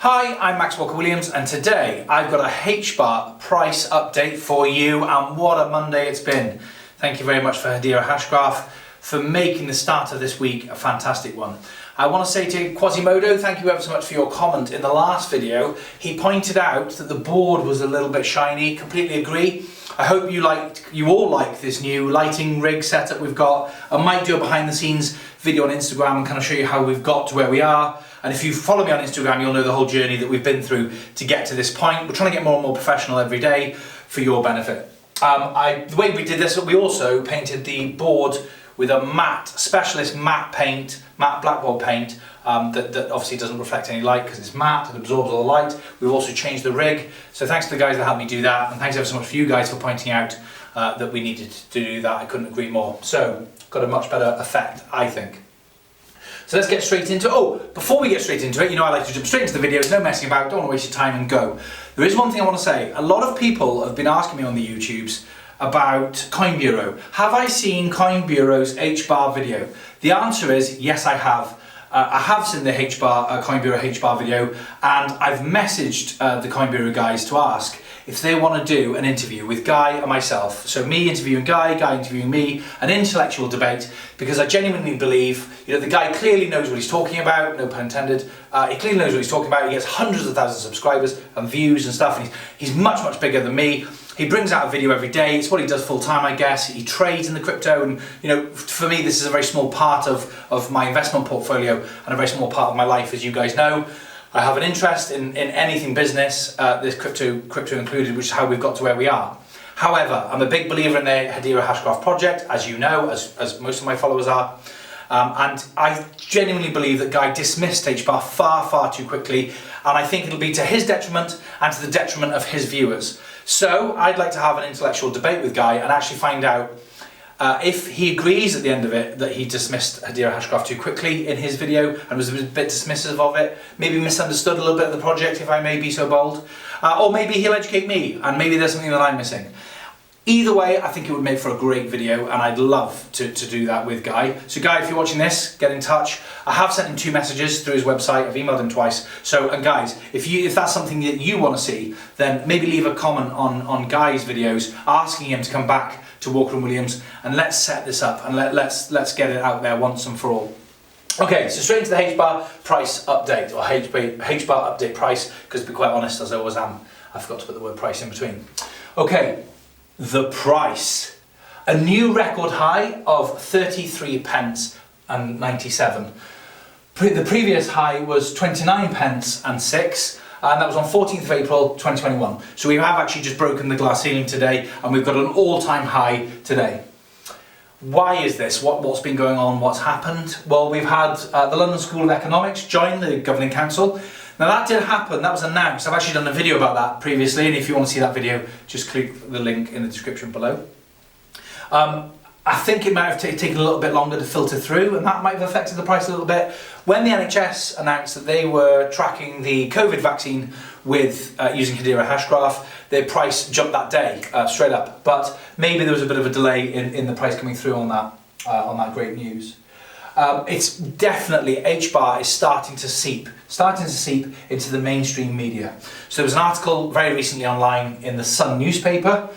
Hi, I'm Max Walker&Williams, and today I've got a HBAR price update for you, and what a Monday it's been. Thank you very much for Hedera Hashgraph for making the start of this week a fantastic one. I want to say to Quasimodo, thank you ever so much for your comment in the last video. He pointed out that the board was a little bit shiny. Completely agree. I hope you all like this new lighting rig setup we've got. I might do a behind the scenes video on Instagram and kind of show you how we've got to where we are. And if you follow me on Instagram, you'll know the whole journey that we've been through to get to this point. We're trying to get more and more professional every day for your benefit. The way we did this, we also painted the board with a matte, specialist matte paint, matte blackboard paint, that obviously doesn't reflect any light because it's matte, it absorbs all the light. We've also changed the rig. So thanks to the guys that helped me do that, and thanks ever so much for you guys for pointing out that we needed to do that. I couldn't agree more. So, got a much better effect, I think. So let's get straight into it. Oh, before we get straight into it, you know I like to jump straight into the videos, no messing about, don't want to waste your time and go. There is one thing I want to say. A lot of people have been asking me on the YouTubes about Coin Bureau. Have I seen Coin Bureau's HBAR video? The answer is yes, I have. I have seen the Coin Bureau HBAR video, and I've messaged the Coin Bureau guys to ask if they want to do an interview with Guy and myself. So me interviewing Guy, Guy interviewing me, an intellectual debate, because I genuinely believe, the guy clearly knows what he's talking about, no pun intended. He clearly knows what he's talking about. He gets hundreds of thousands of subscribers and views and stuff, and he's much, much bigger than me. He brings out a video every day. It's what he does full time, I guess. He trades in the crypto, and for me, this is a very small part of my investment portfolio and a very small part of my life, as you guys know. I have an interest in anything business, this crypto included, which is how we've got to where we are. However, I'm a big believer in the Hedera Hashgraph project, as you know, as most of my followers are. And I genuinely believe that Guy dismissed HBAR far, far too quickly, and I think it'll be to his detriment and to the detriment of his viewers. So I'd like to have an intellectual debate with Guy and actually find out if he agrees at the end of it that he dismissed Hedera Hashgraph too quickly in his video and was a bit dismissive of it, maybe misunderstood a little bit of the project, if I may be so bold, or maybe he'll educate me and maybe there's something that I'm missing. Either way, I think it would make for a great video, and I'd love to do that with Guy. So Guy, if you're watching this, get in touch. I have sent him 2 messages through his website. I've emailed him twice. So, and guys, if that's something that you want to see, then maybe leave a comment on Guy's videos asking him to come back to Walker&Williams, and let's set this up and let's get it out there once and for all. Okay, so straight into the HBAR price update, or HBAR update price, because to be quite honest, as I always am, I forgot to put the word price in between. Okay. The price, a new record high of 33 pence and 97. The previous high was 29 pence and 6, and that was on 14th of April 2021. So we have actually just broken the glass ceiling today, and we've got an all-time high today. Why is this? What's been going on? What's happened? Well, we've had the London School of Economics join the Governing Council. Now that did happen, that was announced. I've actually done a video about that previously, and if you want to see that video, just click the link in the description below. I think it might have taken a little bit longer to filter through, and that might have affected the price a little bit. When the NHS announced that they were tracking the COVID vaccine with using Hedera Hashgraph, their price jumped that day, straight up. But maybe there was a bit of a delay in the price coming through on that great news. It's definitely, HBAR is starting to seep into the mainstream media. So there was an article very recently online in the Sun newspaper.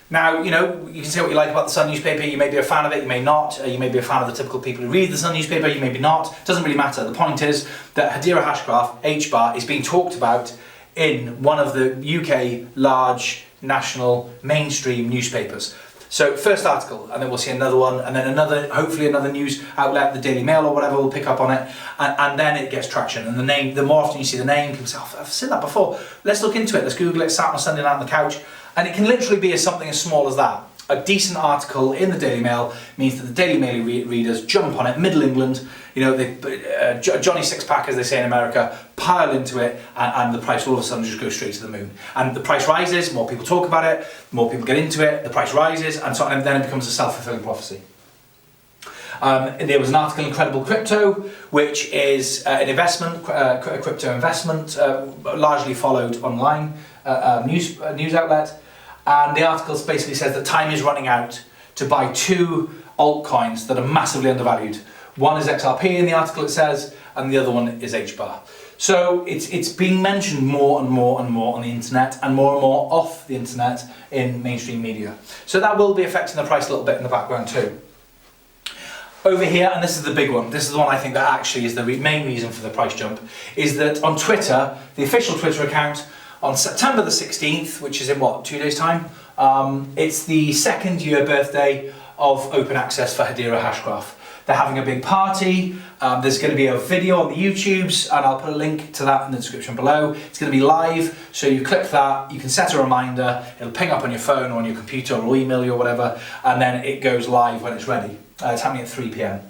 Now, you can say what you like about the Sun newspaper. You may be a fan of it, you may not. You may be a fan of the typical people who read the Sun newspaper, you may be not. It doesn't really matter. The point is that Hedera Hashgraph, HBAR, is being talked about in one of the UK large national mainstream newspapers. So first article, and then we'll see another one, and then hopefully another news outlet, the Daily Mail or whatever, will pick up on it, and then it gets traction. And the name, the more often you see the name, people say, oh, I've seen that before. Let's look into it. Let's Google it. Sat on a Sunday night on the couch, and it can literally be something as small as that. A decent article in the Daily Mail means that the Daily Mail readers jump on it. Middle England, Johnny Six-Pack, as they say in America, pile into it, and the price all of a sudden just goes straight to the moon. And the price rises, more people talk about it, more people get into it, the price rises, and so on, and then it becomes a self-fulfilling prophecy. There was an article in Credible Crypto, which is an investment, crypto investment, largely followed online, news outlet. And the article basically says that time is running out to buy 2 altcoins that are massively undervalued. One is XRP in the article, it says, and the other one is HBAR. So it's being mentioned more and more and more on the internet and more off the internet in mainstream media. So that will be affecting the price a little bit in the background too. Over here, and this is the big one, this is the one I think that actually is the main reason for the price jump, is that on Twitter, the official Twitter account, on September the 16th, which is in what, 2 days time, it's the 2nd year birthday of open access for Hedera Hashgraph. They're having a big party, there's going to be a video on the YouTubes, and I'll put a link to that in the description below. It's going to be live, so you click that, you can set a reminder, it'll ping up on your phone or on your computer or email you or whatever, and then it goes live when it's ready. It's happening at 3 PM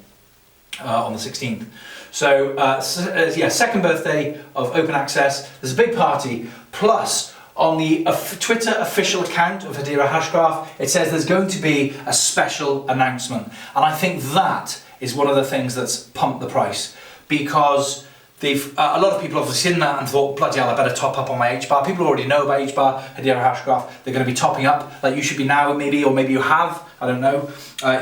on the 16th. So, yeah, 2nd birthday of open access, there's a big party, plus on the Twitter official account of Hedera Hashgraph, it says there's going to be a special announcement. And I think that is one of the things that's pumped the price, because a lot of people have seen that and thought, bloody hell, I better top up on my HBAR. People already know about HBAR, Hedera Hashgraph. They're going to be topping up, like you should be now maybe, or maybe you have, I don't know.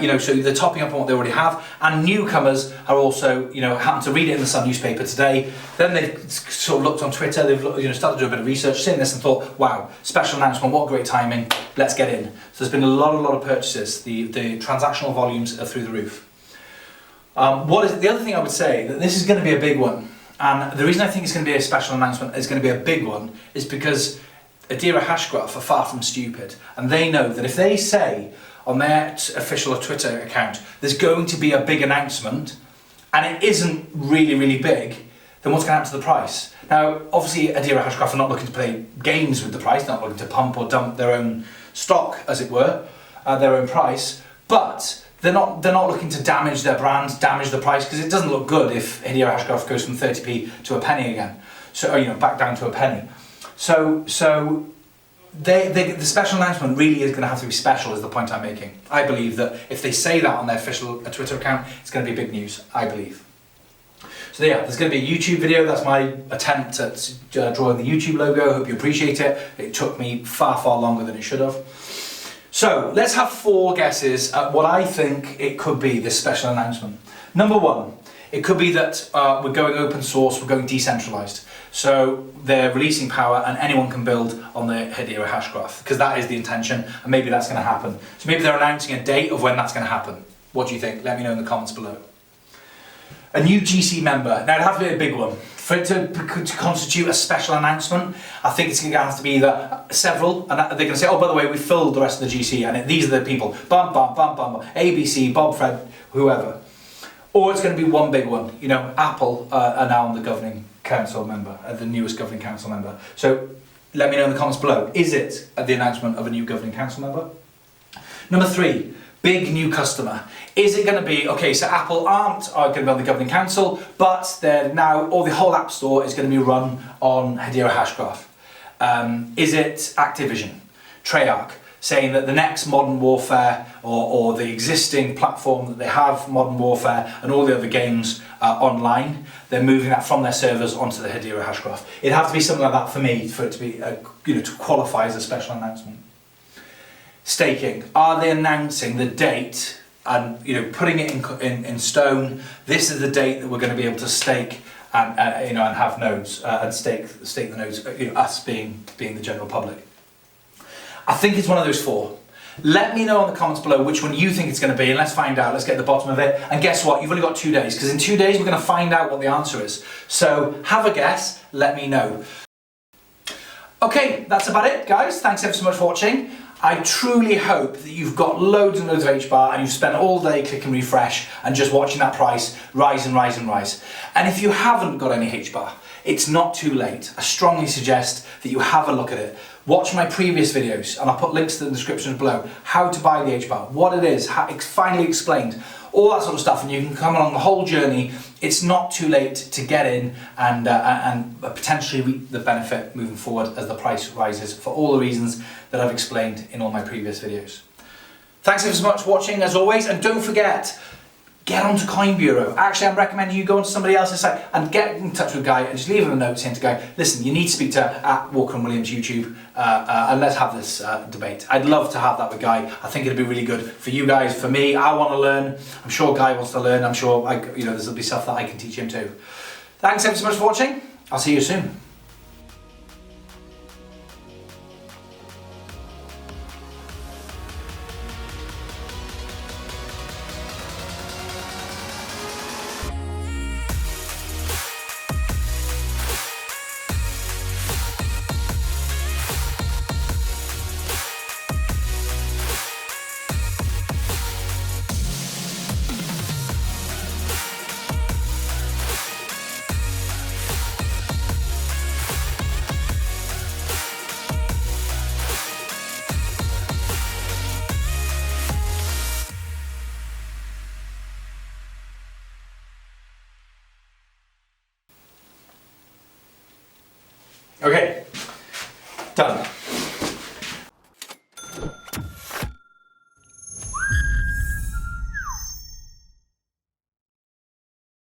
You know, so they're topping up on what they already have. And newcomers are also, you know, happened to read it in the Sun newspaper today. Then they've sort of looked on Twitter, they've started to do a bit of research, seen this and thought, wow, special announcement, what great timing, let's get in. So there's been a lot of purchases. The transactional volumes are through the roof. The other thing I would say, that this is going to be a big one. And the reason I think it's going to be a special announcement, is going to be a big one, is because Hedera Hashgraph are far from stupid, and they know that if they say on their official Twitter account there's going to be a big announcement and it isn't really big, then what's going to happen to the price? Now obviously Hedera Hashgraph are not looking to play games with the price, not looking to pump or dump their own stock, as it were, their own price, but they're not looking to damage their brand, damage the price, because it doesn't look good if Hedera Hashgraph goes from 30p to a penny again. So, you know, back down to a penny. So the special announcement really is going to have to be special, is the point I'm making. I believe that if they say that on their official Twitter account, it's going to be big news, I believe. So yeah, there's going to be a YouTube video. That's my attempt at drawing the YouTube logo. I hope you appreciate it. It took me far longer than it should have. So let's have 4 guesses at what I think it could be, this special announcement. Number 1, it could be that we're going open source, we're going decentralized. So they're releasing power and anyone can build on the Hedera Hashgraph, because that is the intention, and maybe that's going to happen. So maybe they're announcing a date of when that's going to happen. What do you think? Let me know in the comments below. A new GC member. Now it'd have to be a big one. For it to constitute a special announcement, I think it's going to have to be either several, and they're going to say, oh, by the way, we filled the rest of the GC, and these are the people, bum, ABC, Bob, Fred, whoever. Or it's going to be one big one. You know, Apple are now on the governing council member, the newest governing council member. So let me know in the comments below. Is it the announcement of a new governing council member? Number 3. Big new customer. Is it going to be, okay, so Apple aren't going to be on the governing council, but they're now, or the whole App Store is going to be run on Hedera Hashgraph. Is it Activision, Treyarch, saying that the next Modern Warfare, or the existing platform that they have, Modern Warfare, and all the other games online, they're moving that from their servers onto the Hedera Hashgraph. It'd have to be something like that for me, for it to be, you know, to qualify as a special announcement. Staking. Are they announcing the date and, you know, putting it in stone? This is the date that we're going to be able to stake and you know, and have nodes and stake the nodes. You know, us being the general public. I think it's one of those 4. Let me know in the comments below which one you think it's going to be, and let's find out. Let's get to the bottom of it. And guess what? You've only got 2 days, because in 2 days we're going to find out what the answer is. So have a guess. Let me know. Okay, that's about it, guys. Thanks ever so much for watching. I truly hope that you've got loads and loads of HBAR and you've spent all day clicking refresh and just watching that price rise and rise and rise. And if you haven't got any HBAR, it's not too late. I strongly suggest that you have a look at it. Watch my previous videos, and I'll put links to the description below. How to buy the HBAR, what it is, how it's finally explained, all that sort of stuff, and you can come along the whole journey. It's not too late to get in and potentially reap the benefit moving forward as the price rises, for all the reasons that I've explained in all my previous videos. Thanks ever so much for watching, as always, and don't forget, get onto Coin Bureau. Actually, I'm recommending you go onto somebody else's site and get in touch with Guy and just leave him a note saying to Guy, listen, you need to speak to @Walker&Williams YouTube and let's have this debate. I'd love to have that with Guy. I think it'd be really good for you guys, for me. I want to learn. I'm sure Guy wants to learn. I'm sure there'll be stuff that I can teach him too. Thanks ever so much for watching. I'll see you soon. Okay, done.